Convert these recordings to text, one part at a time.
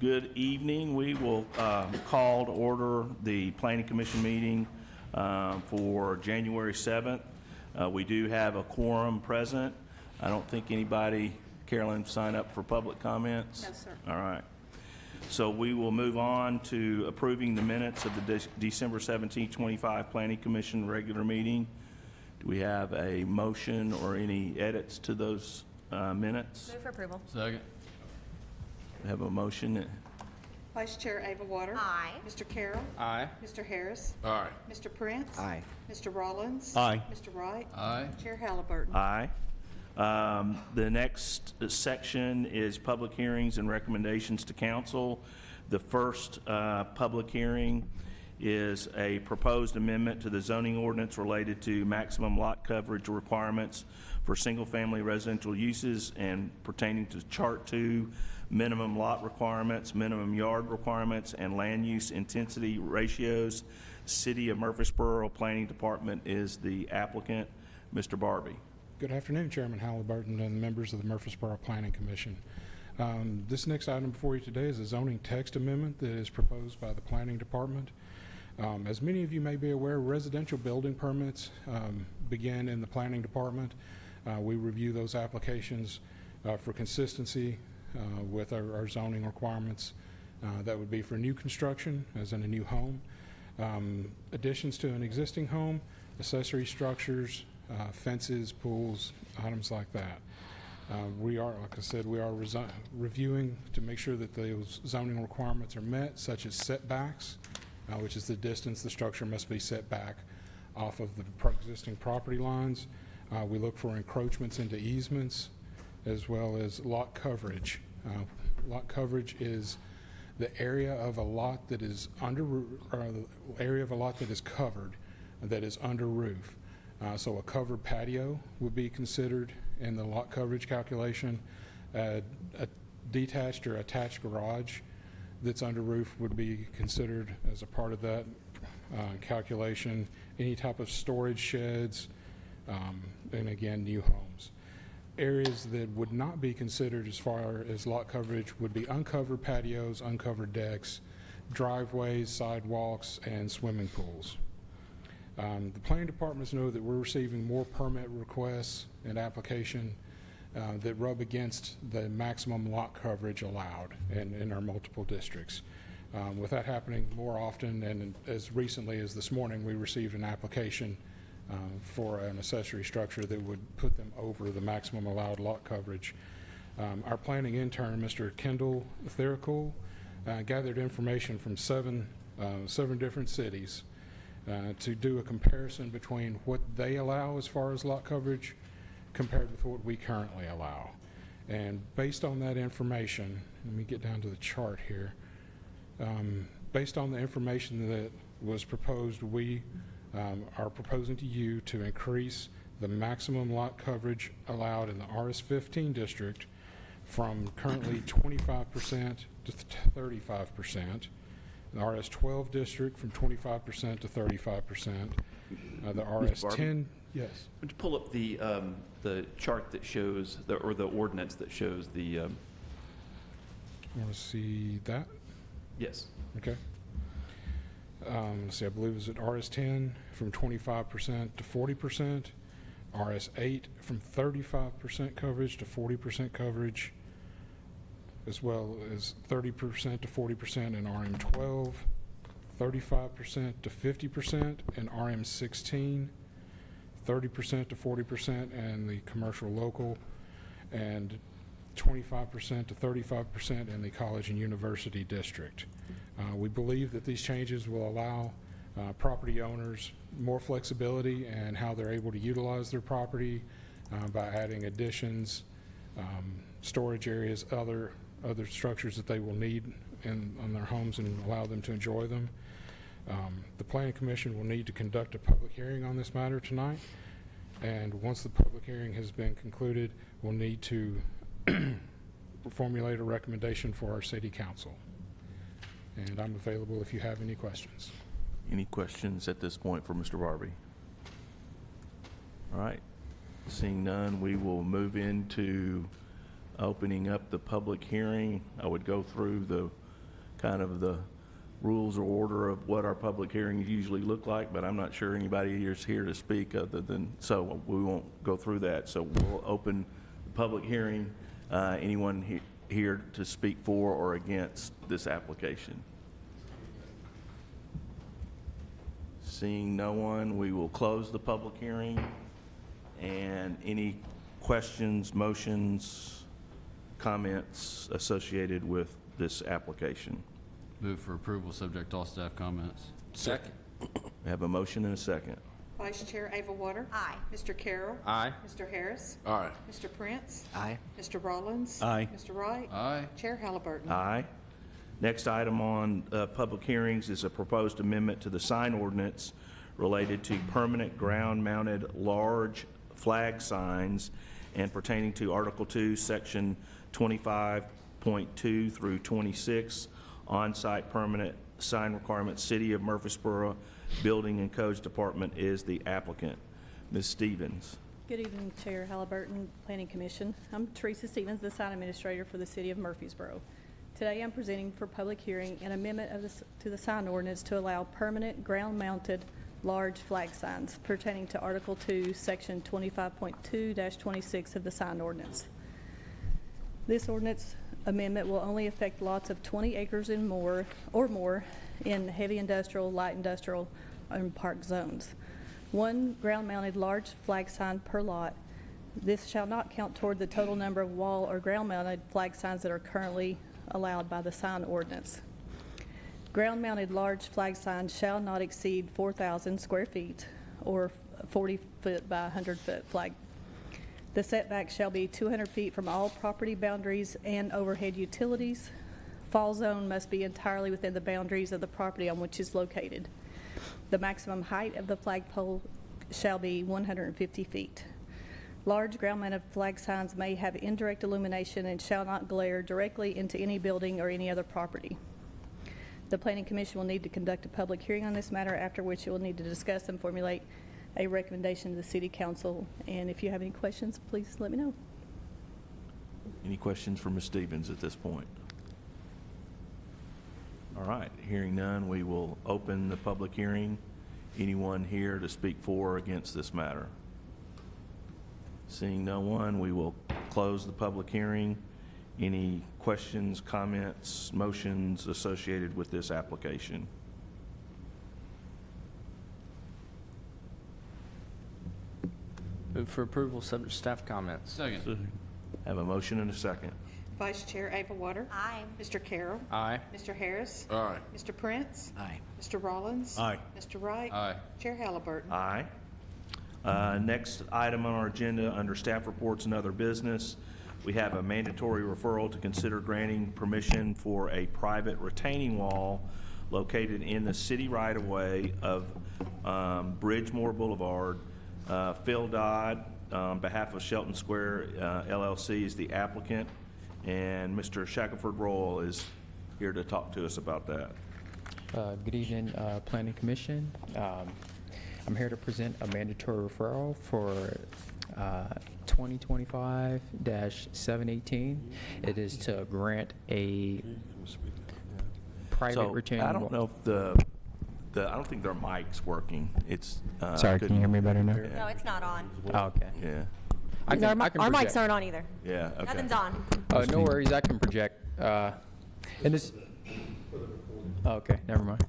Good evening. We will call to order the Planning Commission meeting for January 7th. We do have a quorum present. I don't think anybody, Carolyn, signed up for public comments? No, sir. All right. So we will move on to approving the minutes of the December 17, 25 Planning Commission regular meeting. Do we have a motion or any edits to those minutes? Move for approval. Second. We have a motion. Vice Chair Ava Water. Aye. Mr. Carroll. Aye. Mr. Harris. Aye. Mr. Prince. Aye. Mr. Rollins. Aye. Mr. Wright. Aye. Chair Halliburton. Aye. The next section is public hearings and recommendations to council. The first public hearing is a proposed amendment to the zoning ordinance related to maximum lot coverage requirements for single-family residential uses and pertaining to Chart 2, minimum lot requirements, minimum yard requirements, and land use intensity ratios. City of Murfreesboro Planning Department is the applicant. Mr. Barbie. Good afternoon, Chairman Halliburton and members of the Murfreesboro Planning Commission. This next item before you today is a zoning text amendment that is proposed by the Planning Department. As many of you may be aware, residential building permits begin in the Planning Department. We review those applications for consistency with our zoning requirements. That would be for new construction, as in a new home, additions to an existing home, accessory structures, fences, pools, items like that. We are, like I said, we are reviewing to make sure that those zoning requirements are met, such as setbacks, which is the distance the structure must be set back off of the existing property lines. We look for encroachments into easements, as well as lot coverage. Lot coverage is the area of a lot that is under, or the area of a lot that is covered, that is under roof. So a covered patio would be considered in the lot coverage calculation. A detached or attached garage that's under roof would be considered as a part of that calculation. Any type of storage sheds, and again, new homes. Areas that would not be considered as far as lot coverage would be uncovered patios, uncovered decks, driveways, sidewalks, and swimming pools. The planning departments know that we're receiving more permit requests and application that rub against the maximum lot coverage allowed in our multiple districts. With that happening more often, and as recently as this morning, we received an application for an accessory structure that would put them over the maximum allowed lot coverage. Our planning intern, Mr. Kendall Thericool, gathered information from seven different cities to do a comparison between what they allow as far as lot coverage compared with what we currently allow. And based on that information, let me get down to the chart here. Based on the information that was proposed, we are proposing to you to increase the maximum lot coverage allowed in the RS-15 district from currently 25% to 35%. The RS-12 district from 25% to 35%. The RS-10, yes. Would you pull up the chart that shows, or the ordinance that shows the, Want to see that? yes. Okay. Let's see, I believe it's at RS-10 from 25% to 40%, RS-8 from 35% coverage to 40% coverage, as well as 30% to 40% in RM-12, 35% to 50% in RM-16, 30% to 40% in the commercial local, and 25% to 35% in the college and university district. We believe that these changes will allow property owners more flexibility in how they're able to utilize their property by adding additions, storage areas, other structures that they will need on their homes, and allow them to enjoy them. The Planning Commission will need to conduct a public hearing on this matter tonight, and once the public hearing has been concluded, we'll need to formulate a recommendation for our city council. And I'm available if you have any questions. Any questions at this point for Mr. Barbie? All right. Seeing none, we will move into opening up the public hearing. I would go through the kind of the rules or order of what our public hearings usually look like, but I'm not sure anybody is here to speak other than, so we won't go through that. So we'll open the public hearing. Anyone here to speak for or against this application? Seeing no one, we will close the public hearing. And any questions, motions, comments associated with this application? Move for approval, subject to all staff comments. Second. We have a motion and a second. Vice Chair Ava Water. Aye. Mr. Carroll. Aye. Mr. Harris. Aye. Mr. Prince. Aye. Mr. Rollins. Aye. Mr. Wright. Aye. Chair Halliburton. Aye. Next item on public hearings is a proposed amendment to the sign ordinance related to permanent ground-mounted large flag signs and pertaining to Article 2, Section 25.2 through 26, on-site permanent sign requirements. City of Murfreesboro Building and Codes Department is the applicant. Ms. Stevens. Good evening, Chair Halliburton, Planning Commission. I'm Teresa Stevens, the sign administrator for the City of Murfreesboro. Today, I'm presenting for public hearing an amendment to the sign ordinance to allow permanent ground-mounted large flag signs pertaining to Article 2, Section 25.2-26 of the sign ordinance. This ordinance amendment will only affect lots of 20 acres and more in heavy industrial, light industrial, and park zones. One ground-mounted large flag sign per lot. This shall not count toward the total number of wall or ground-mounted flag signs that are currently allowed by the sign ordinance. Ground-mounted large flag signs shall not exceed 4,000 square feet or 40 foot by 100 foot flag. The setback shall be 200 feet from all property boundaries and overhead utilities. Fall zone must be entirely within the boundaries of the property on which is located. The maximum height of the flagpole shall be 150 feet. Large ground-mounted flag signs may have indirect illumination and shall not glare directly into any building or any other property. The Planning Commission will need to conduct a public hearing on this matter, after which it will need to discuss and formulate a recommendation to the City Council. And if you have any questions, please let me know. Any questions for Ms. Stevens at this point? All right, hearing none, we will open the public hearing. Anyone here to speak for or against this matter? Seeing no one, we will close the public hearing. Any questions, comments, motions associated with this application? Move for approval, subject to staff comments. Second. Have a motion and a second. Vice Chair Ava Water. Aye. Mr. Carroll. Aye. Mr. Harris. Aye. Mr. Prince. Aye. Mr. Rollins. Aye. Mr. Wright. Aye. Chair Halliburton. Aye. Next item on our agenda, under staff reports and other business, we have a mandatory referral to consider granting permission for a private retaining wall located in the city right-of-way of Bridgemore Boulevard. Phil Dodd, on behalf of Shelton Square LLC, is the applicant, and Mr. Shackelford Royal is here to talk to us about that. Good evening, Planning Commission. I'm here to present a mandatory referral for 2025-718. It is to grant a private retaining I don't wall. know if I don't think their mic's working. It's Sorry, can you hear me better now? No, it's not on. Oh, okay. Yeah, I can Our project. mics aren't on either. yeah, okay. Nothing's on. Oh, no worries, I can project. And this. Oh, okay, never mind.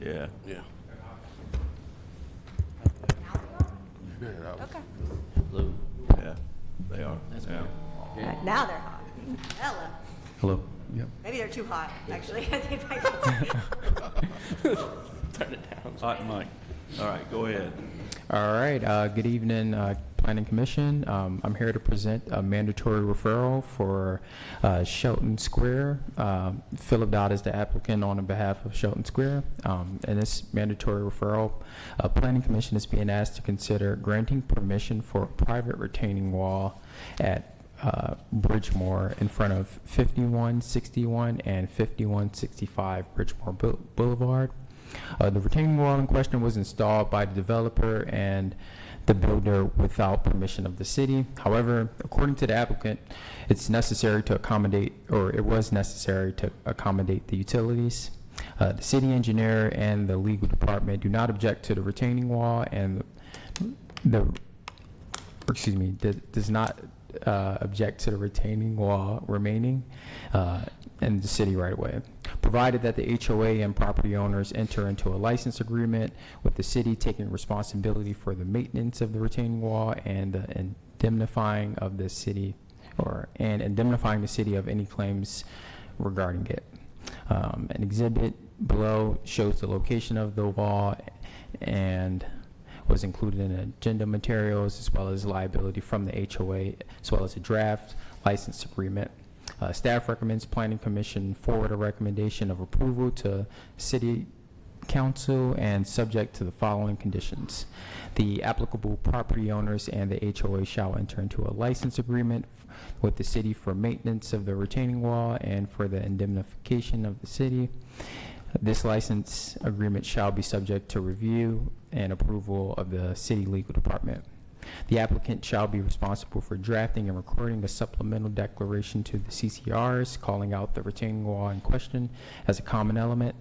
Yeah. Yeah. Okay. Hello. Yeah, they are. Yeah. Now they're hot. Hello. Hello. Yep. Maybe they're too hot, actually. Turn it down. Hot mic. All right, go ahead. All right, good evening, Planning Commission. I'm here to present a mandatory referral for Shelton Square. Philip Dodd is the applicant on behalf of Shelton Square. And this mandatory referral, Planning Commission is being asked to consider granting permission for a private retaining wall at Bridgemore in front of 5161 and 5165 Bridgemore Boulevard. The retaining wall in question was installed by the developer, and the builder without permission of the city. However, according to the applicant, it's necessary to accommodate, or it was necessary to accommodate the utilities. The city engineer and the legal department do not object to the retaining wall, and does not object to the retaining wall remaining in the city right away, provided that the HOA and property owners enter into a license agreement with the city taking responsibility for the maintenance of the retaining wall and indemnifying of the city, and indemnifying the city of any claims regarding it. An exhibit below shows the location of the wall and was included in agenda materials, as well as liability from the HOA, as well as a draft license agreement. Staff recommends Planning Commission forward a recommendation of approval to City Council and subject to the following conditions. The applicable property owners and the HOA shall enter into a license agreement with the city for maintenance of the retaining wall and for the indemnification of the city. This license agreement shall be subject to review and approval of the city legal department. The applicant shall be responsible for drafting and recording a supplemental declaration to the CCRs, calling out the retaining wall in question as a common element.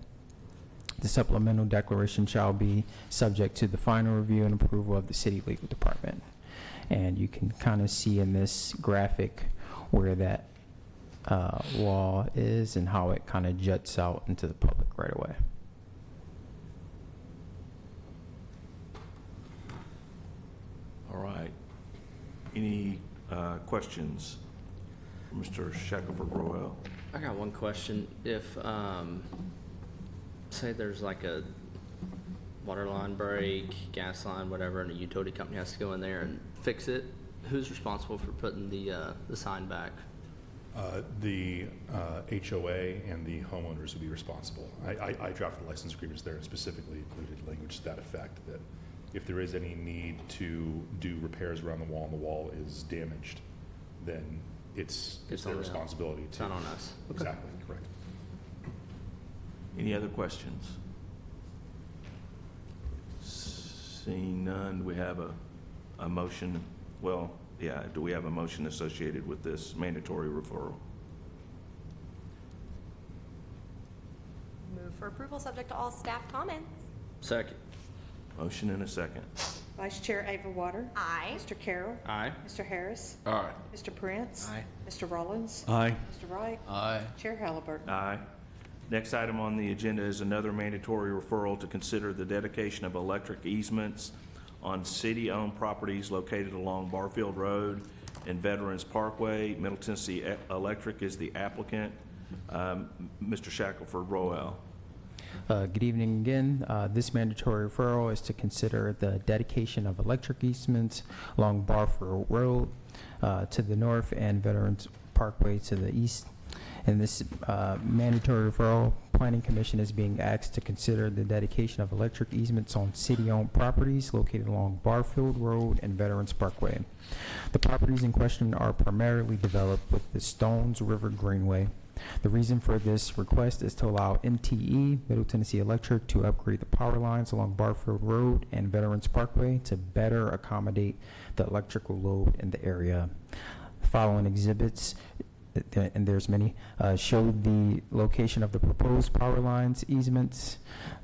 The supplemental declaration shall be subject to the final review and approval of the city legal department. And you can kind of see in this graphic where that wall is and how it kind of juts out into the public right away. All right. Any questions for Mr. Shackelford Royal? I got one question. If, say there's like a water line break, gas line, whatever, and a utility company has to go in there and fix it, who's responsible for putting the sign back? The HOA and the homeowners would be responsible. I drafted license agreements there and specifically included language to that effect, that if there is any need to do repairs around the wall and the wall is damaged, then it's their responsibility. It's not on us. Exactly, correct. Any other questions? Seeing none, do we have a motion? Well, yeah, do we have a motion associated with this mandatory referral? Move for approval, subject to all staff comments. Second. Motion and a second. Vice Chair Overwater. Aye. Mr. Carroll. Aye. Mr. Harris. Aye. Mr. Prince. Aye. Mr. Rollins. Aye. Mr. Wright. Aye. Chair Halliburton. Aye. Next item on the agenda is another mandatory referral to consider the dedication of electric easements on city-owned properties located along Barfield Road and Veterans Parkway. Middle Tennessee Electric is the applicant. Mr. Shackelford Roel. Good evening again. This mandatory referral is to consider the dedication of electric easements along Barfield Road to the north and Veterans Parkway to the east. In this mandatory referral, Planning Commission is being asked to consider the dedication of electric easements on city-owned properties located along Barfield Road and Veterans Parkway. The properties in question are primarily developed with the Stones River Greenway. The reason for this request is to allow MTE, Middle Tennessee Electric, to upgrade the power lines along Barfield Road and Veterans Parkway to better accommodate the electrical load in the area. The following exhibits, and there's many, show the location of the proposed power lines easements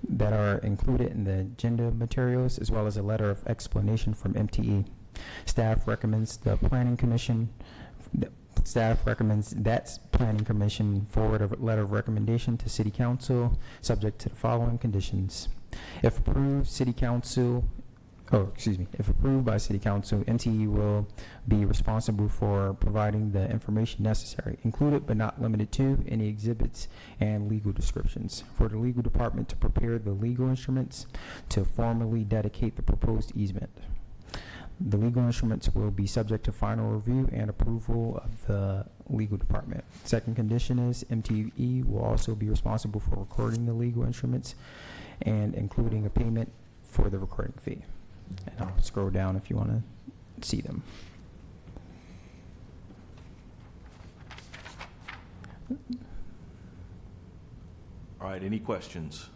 that are included in the agenda materials, as well as a letter of explanation from MTE. Staff recommends that Planning Commission forward a letter of recommendation to City Council, subject to the following conditions. If approved, if approved by City Council, MTE will be responsible for providing the information necessary, included but not limited to any exhibits and legal descriptions, for the legal department to prepare the legal instruments to formally dedicate the proposed easement. The legal instruments will be subject to final review and approval of the legal department. Second condition is MTE will also be responsible for recording the legal instruments and including a payment for the recording fee. And I'll scroll down if you want to see them. All right, any questions?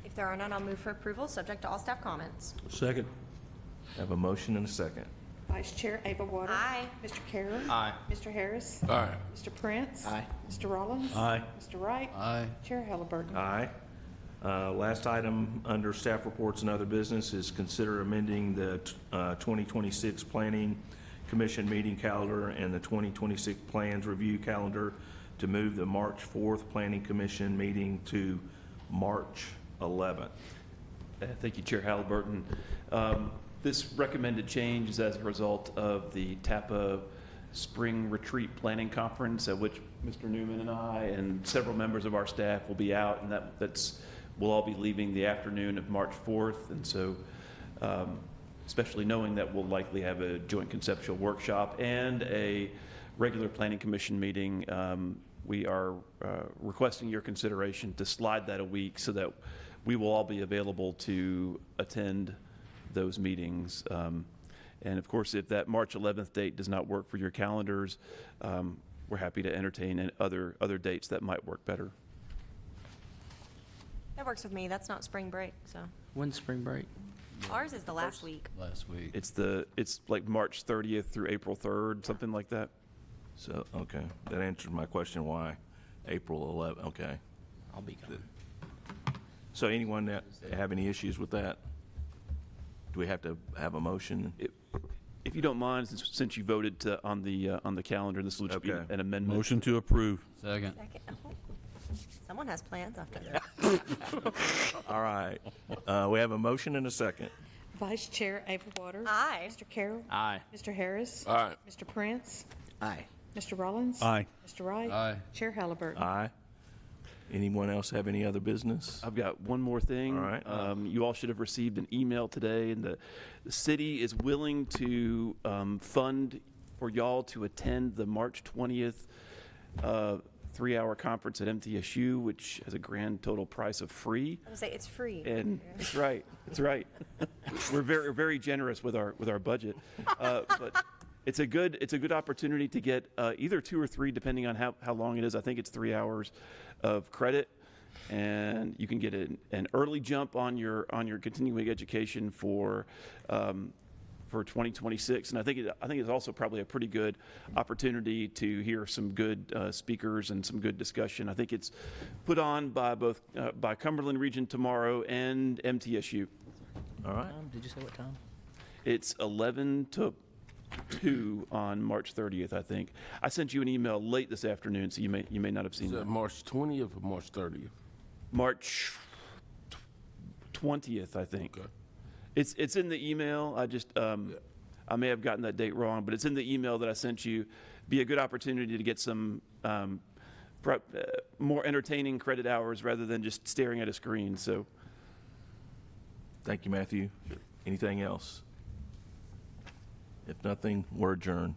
If there are none, I'll move for approval, subject to all staff comments. Second. Have a motion and a second. Vice Chair Ava Water. Aye. Mr. Carroll. Aye. Mr. Harris. Aye. Mr. Prince. Aye. Mr. Rollins. Aye. Mr. Wright. Aye. Chair Halliburton. Aye. Last item under staff reports and other business is consider amending the 2026 Planning Commission meeting calendar and the 2026 Plans Review calendar to move the March 4th Planning Commission meeting to March 11th. Thank you, Chair Halliburton. This recommended change is as a result of the TAPA Spring Retreat Planning Conference, at which Mr. Newman and I and several members of our staff will be out, and we'll all be leaving the afternoon of March 4th. And so, especially knowing that we'll likely have a joint conceptual workshop and a regular Planning Commission meeting, we are requesting your consideration to slide that a week so that we will all be available to attend those meetings. And of course, if that March 11th date does not work for your calendars, we're happy to entertain other dates that might work better. That works with me. That's not spring break, so. When's spring break? Ours is the last week. Last week. It's like March 30th through April 3rd, something like that. So, okay, that answers my question why April 11th, okay. I'll be gone. So anyone that have any issues with that? Do we have to have a motion? If you don't mind, since you voted on the calendar, this will just be Okay. an amendment. Motion to approve. Second. Second. Oh. Someone has plans after that. All right, we have a motion and a second. Vice Chair Ava Water. Aye. Mr. Carroll. Aye. Mr. Harris. Aye. Mr. Prince. Aye. Mr. Rollins. Aye. Mr. Wright. Aye. Chair Halliburton. Aye. Anyone else have any other business? I've got one more thing. All right. You all should have received an email today, and the city is willing to fund for y'all to attend the March 20th 3-hour conference at MTSU, which has a grand total price of free. I would say it's free. And it's right. It's right. We're very generous with our budget, but it's a good opportunity to get either 2 or 3, depending on how long it is. I think it's 3 hours of credit, and you can get an early jump on your continuing education for 2026. And I think it's also probably a pretty good opportunity to hear some good speakers and some good discussion. I think it's put on by both by Cumberland Region Tomorrow and MTSU. All right, Did you say what time? It's 11 to 2 on March 30th, I think. I sent you an email late this afternoon, so you may not have seen Is that that. March 20th or March 30th? March 20th, I think. Okay. It's in the email. I just I may have gotten that date wrong, but it's in the email that I sent you. Be a good opportunity to get some more entertaining credit hours rather than just staring at a screen. So, thank you, Matthew. Anything else? If nothing, we're adjourned.